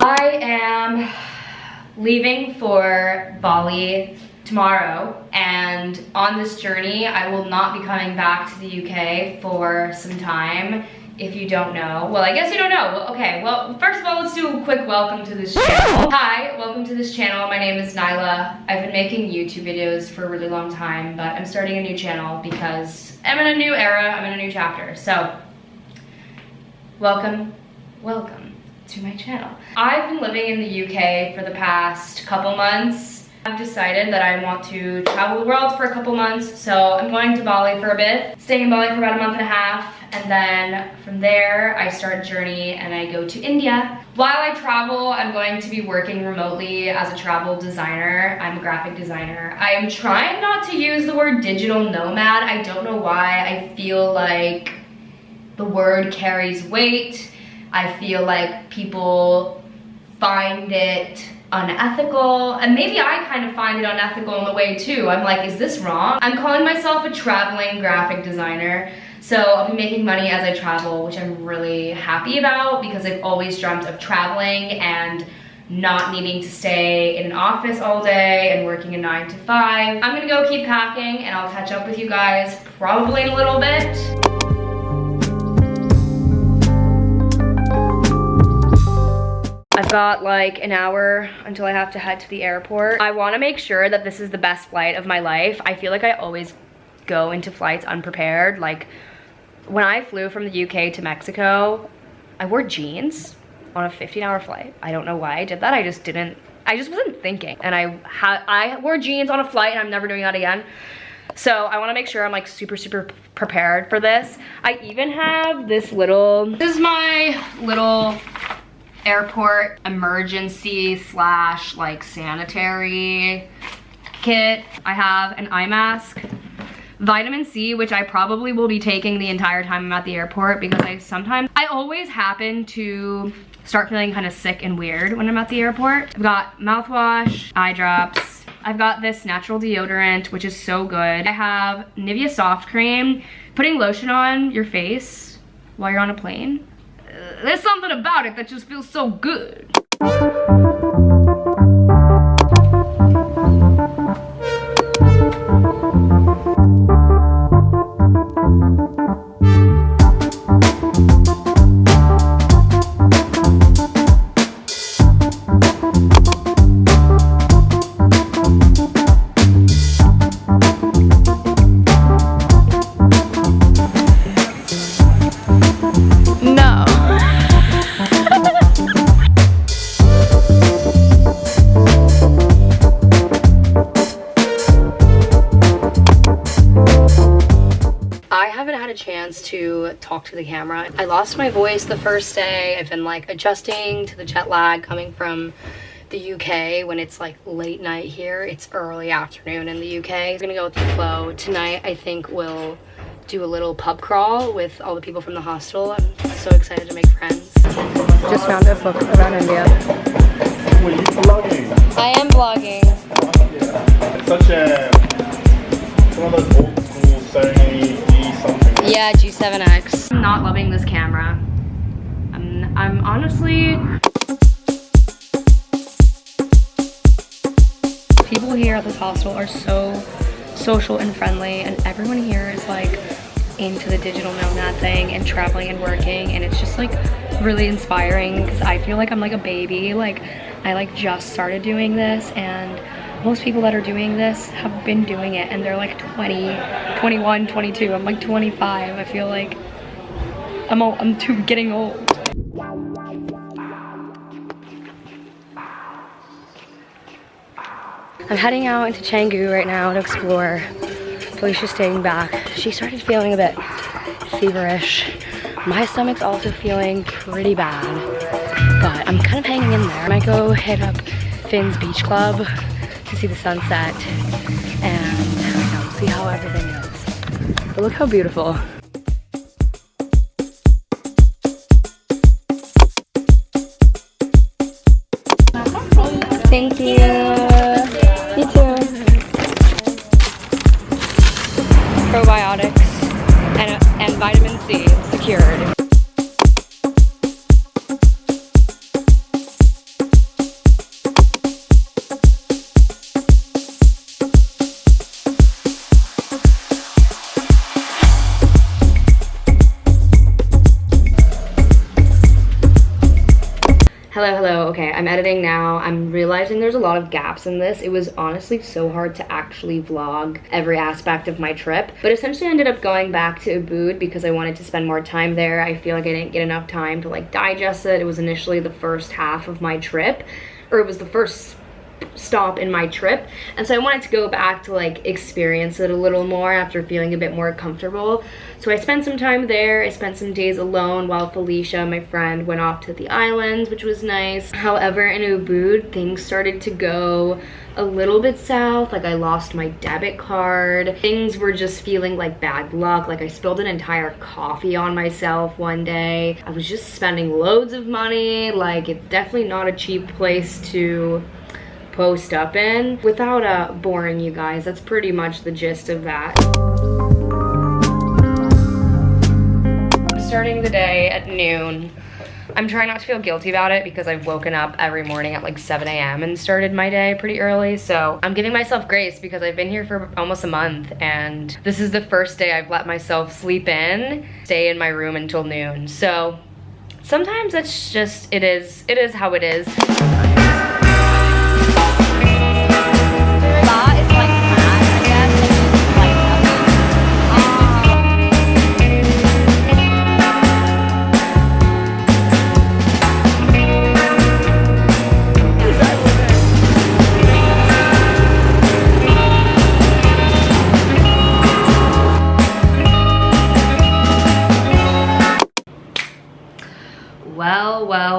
I am leaving for Bali tomorrow, and on this journey I will not be coming back to the UK for some time. If you don't know, well, I guess you don't know. Well, okay, well, first of all, let's do a quick welcome to this channel. Hi, welcome to this channel. My name is Nyla. I've been making YouTube videos for a really long time, but I'm starting a new channel because I'm in a new era, I'm in a new chapter. So, welcome to my channel. I've been living in the UK for the past couple months. I've decided that I want to travel the world for a couple months, so I'm going to Bali for a bit, staying in Bali for about a month and a half, and then from there I start a journey and I go to India. While I travel, I'm going to be working remotely as a travel designer. I'm a graphic designer. I am trying not to use the word digital nomad. I don't know why. I feel like the word carries weight. I feel like people find it unethical, and maybe I kind of find it unethical in a way too. I'm like, is this wrong? I'm calling myself a traveling graphic designer, so I'll be making money as I travel, which I'm really happy about because I've always dreamt of traveling and not needing to stay in an office all day and working a 9 to 5. I'm gonna go keep packing and I'll catch up with you guys probably in a little bit. I've got like an hour until I have to head to the airport. I want to make sure that this is the best flight of my life. I feel like I always go into flights unprepared. Like when I flew from the UK to Mexico, I wore jeans on a 15-hour flight. I don't know why I did that. I just wasn't thinking. And I wore jeans on a flight and I'm never doing that again. So I want to make sure I'm like super prepared for this. I even have this is my little airport emergency / like sanitary kit. I have an eye mask, vitamin C, which I probably will be taking the entire time I'm at the airport because I always happen to start feeling kind of sick and weird when I'm at the airport. I've got mouthwash, eye drops. I've got this natural deodorant, which is so good. I have Nivea soft cream. Putting lotion on your face while you're on a plane, there's something about it that just feels so good. Chance to talk to the camera. I lost my voice the first day. I've been like adjusting to the jet lag coming from the UK when it's like late night here. It's early afternoon in the UK. I'm gonna go with the flow. Tonight I think we'll do a little pub crawl with all the people from the hostel. I'm so excited to make friends. Just found a book about India. Were you vlogging? I am vlogging. Yeah. It's such one of those old school Sony something. Yeah, G7X. I'm not loving this camera. I'm honestly... People here at this hostel are so social and friendly, and everyone here is like into the digital nomad thing and traveling and working, and it's just like really inspiring because I feel like I'm like a baby. Like I like just started doing this, and most people that are doing this have been doing it and they're like 20, 21, 22. I'm like 25. I feel like I'm getting old. I'm heading out into Cangguu right now to explore. Felicia's staying back. She started feeling a bit feverish. My stomach's also feeling pretty bad, but I'm kind of hanging in there. I might go hit up Finn's Beach Club to see the sunset and see how everything goes. But look how beautiful. Thank you. You too. Probiotics and vitamin C secured. Hello, okay, I'm editing now. I'm realizing there's a lot of gaps in this. It was honestly so hard to actually vlog every aspect of my trip, but essentially I ended up going back to Ubud because I wanted to spend more time there. I feel like I didn't get enough time to like digest it. It was initially the first half of my trip, or it was the first stop in my trip, and so I wanted to go back to like experience it a little more after feeling a bit more comfortable. So I spent some time there. I spent some days alone while Felicia, my friend, went off to the islands, which was nice. However, in Ubud, things started to go a little bit south. Like I lost my debit card. Things were just feeling like bad luck. Like I spilled an entire coffee on myself one day. I was just spending loads of money. Like it's definitely not a cheap place to post up in. Without boring you guys, that's pretty much the gist of that. Starting the day at noon. I'm trying not to feel guilty about it because I've woken up every morning at like 7 a.m. and started my day pretty early. So I'm giving myself grace because I've been here for almost a month and this is the first day I've let myself sleep in, stay in my room until noon. So sometimes it's just, it is how it is.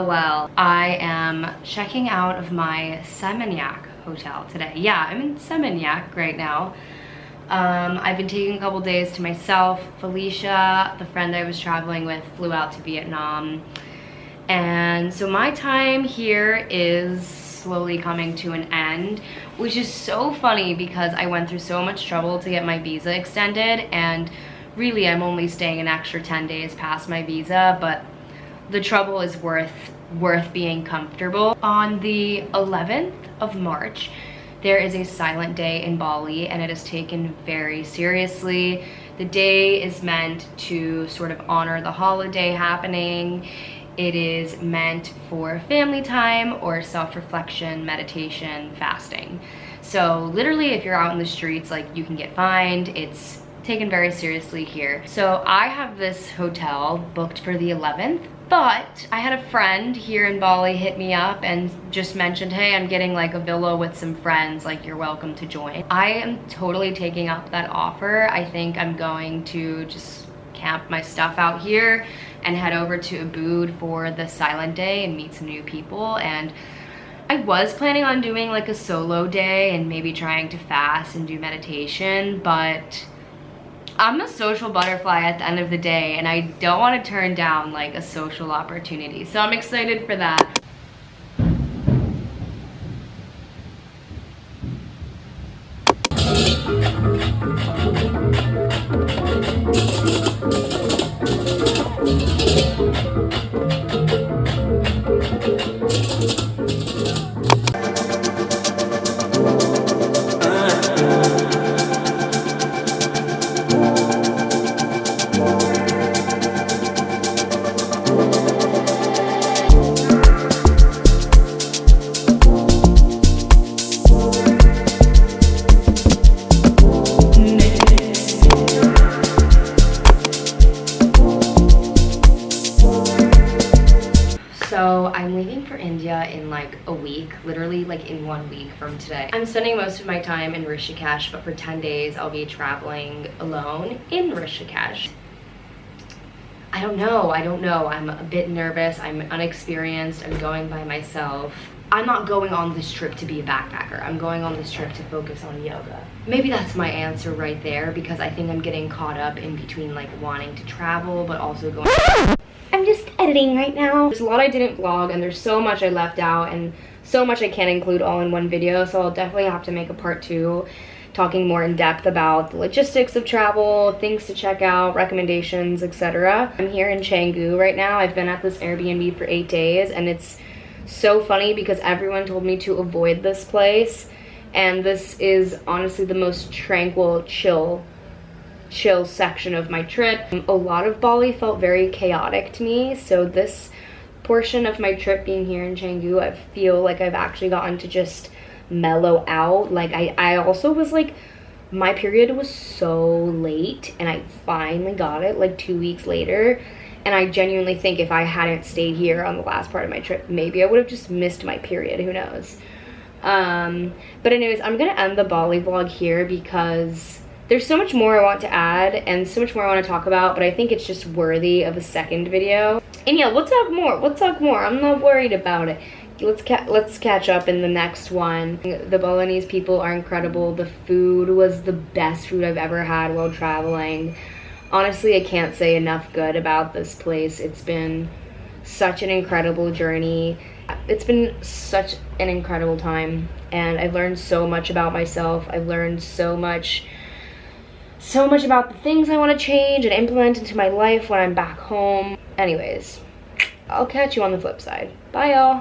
Well, I am checking out of my Seminyak hotel today. Yeah, I'm in Seminyak right now. I've been taking a couple days to myself. Felicia, the friend I was traveling with, flew out to Vietnam. And so my time here is slowly coming to an end, which is so funny because I went through so much trouble to get my visa extended, and really I'm only staying an extra 10 days past my visa, but the trouble is worth being comfortable. On the 11th of March, there is a silent day in Bali, and it is taken very seriously. The day is meant to sort of honor the holiday happening. It is meant for family time or self-reflection, meditation, fasting. So literally if you're out in the streets, like you can get fined. It's taken very seriously here. So I have this hotel booked for the 11th, but I had a friend here in Bali hit me up and just mentioned, hey, I'm getting like a villa with some friends, like you're welcome to join. I am totally taking up that offer. I think I'm going to just camp my stuff out here and head over to Ubud for the silent day and meet some new people. And I was planning on doing like a solo day and maybe trying to fast and do meditation, but I'm a social butterfly at the end of the day and I don't want to turn down like a social opportunity. So I'm excited for that. So I'm leaving for India in like a week, literally like in 1 week from today. I'm spending most of my time in Rishikesh, but for 10 days I'll be traveling alone in Rishikesh. I don't know. I'm a bit nervous. I'm unexperienced. I'm going by myself. I'm not going on this trip to be a backpacker. I'm going on this trip to focus on yoga. Maybe that's my answer right there, because I think I'm getting caught up in between like wanting to travel but also going. I'm just editing right now. There's a lot I didn't vlog and there's so much I left out and so much I can't include all in one video, so I'll definitely have to make a part 2 talking more in depth about the logistics of travel, things to check out, recommendations, etc. I'm here in Cangguu right now. I've been at this Airbnb for 8 days and it's so funny because everyone told me to avoid this place, and this is honestly the most tranquil, chill section of my trip. A lot of Bali felt very chaotic to me, so this portion of my trip being here in Canggu, I feel like I've actually gotten to just mellow out. Like I also was like, my period was so late and I finally got it like 2 weeks later. And I genuinely think if I hadn't stayed here on the last part of my trip, maybe I would have just missed my period, who knows. But anyways, I'm gonna end the Bali vlog here because there's so much more I want to add and so much more I want to talk about, but I think it's just worthy of a second video. And yeah, we'll talk more. I'm not worried about it. Let's catch up in the next one. The Balinese people are incredible. The food was the best food I've ever had while traveling. Honestly, I can't say enough good about this place. It's been such an incredible journey. It's been such an incredible time, and I've learned so much about myself. I've learned so much about the things I want to change and implement into my life when I'm back home. Anyways, I'll catch you on the flip side. Bye, y'all.